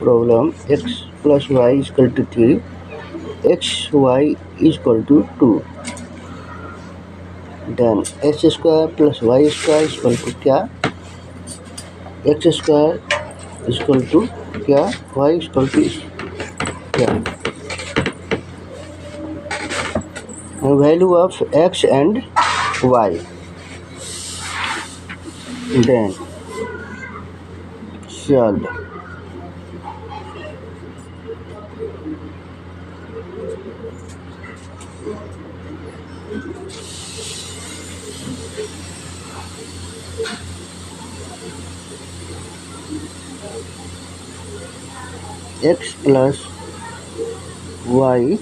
problem x plus y is equal to 3, xy is equal to 2. Then x square plus y square is equal to क्या? x square is equal to क्या? y is equal to क्या? Value of x and y. Then solve. X plus y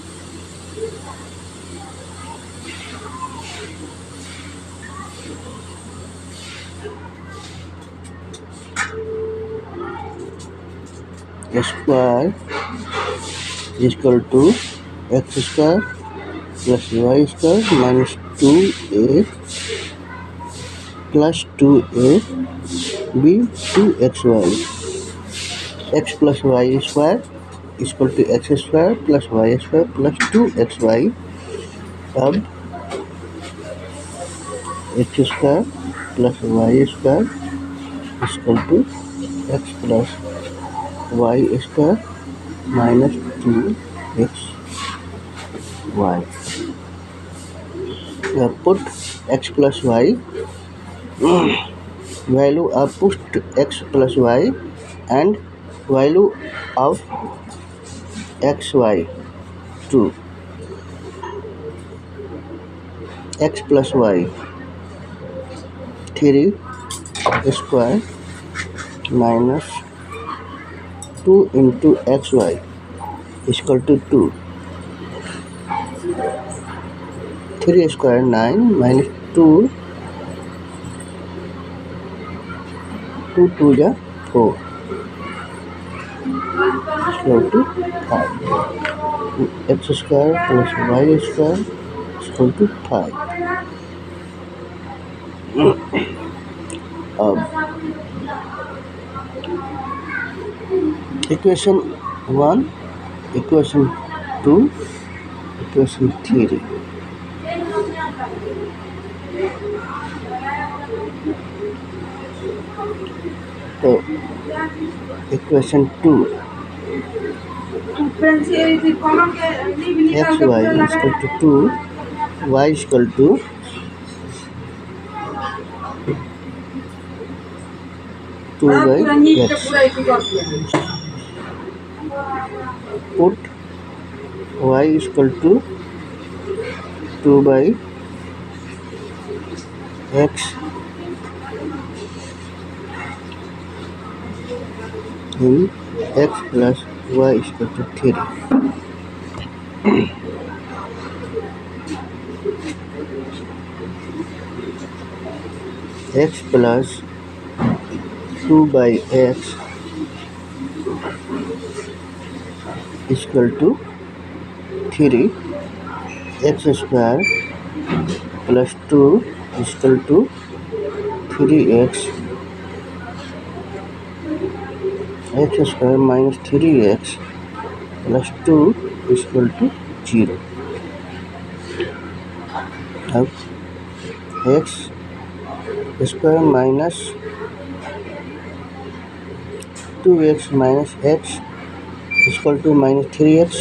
square is equal to x square plus y square minus 2a plus 2a b 2xy. X plus y square is equal to x square plus y square plus 2xy. अब x square plus y square is equal to x plus y square minus 2xy. Put x plus y value of put x plus y and value of xy to x plus y 3 square minus 2 into xy is equal to 2. 3 square 9 minus 2 2 ja 4 is equal to 5. X square plus y square is equal to 5. Equation 1, equation 2, equation 3. So, equation 2 xy is equal to 2, y is equal to 2 by x. Put y is equal to 2 by x in x plus y is equal to 3. X plus 2 by x is equal to 3. X square plus 2 is equal to 3x. X square minus 3x plus 2 is equal to 0. Now x square minus 2x minus x is equal to minus 3x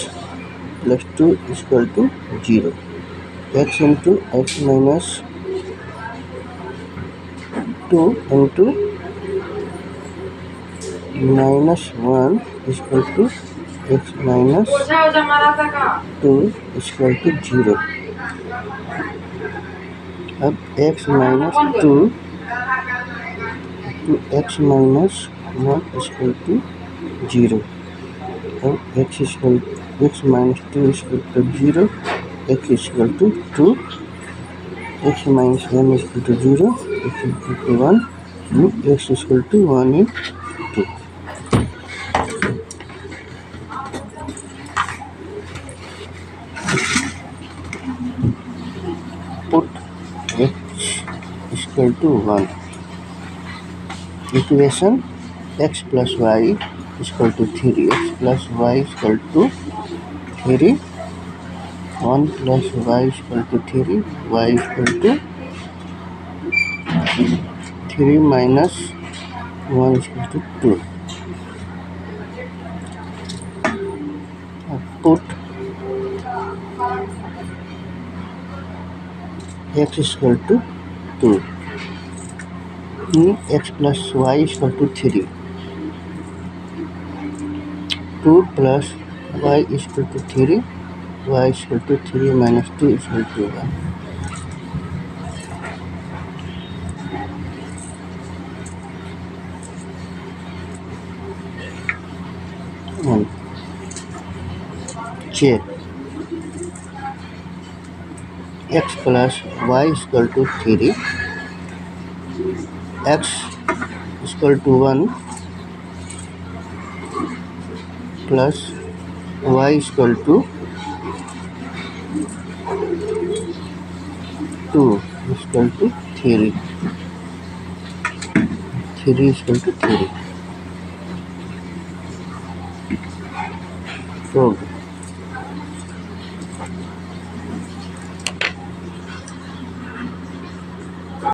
plus 2 is equal to 0. X into x minus 2 into minus 1 is equal to x minus 2 is equal to 0. अब x minus 2 to x minus 1 is equal to 0. अब x minus 2 is equal to 0. X is equal to 2. X minus 1 is equal to 0. X is equal to 1. And x is equal to 1 and 2. Put x is equal to 1. Equation x plus y is equal to 3, x plus y is equal to 3, 1 plus y is equal to 3, y is equal to 3 minus 1 is equal to 2. Put x is equal to 2. X plus y is equal to 3. 2 plus y is equal to 3. Y is equal to 3 minus 2 is equal to 1. Check. X plus y is equal to 3. X is equal to 1 plus y is equal to 2 is equal to 3. 3 is equal to 3. So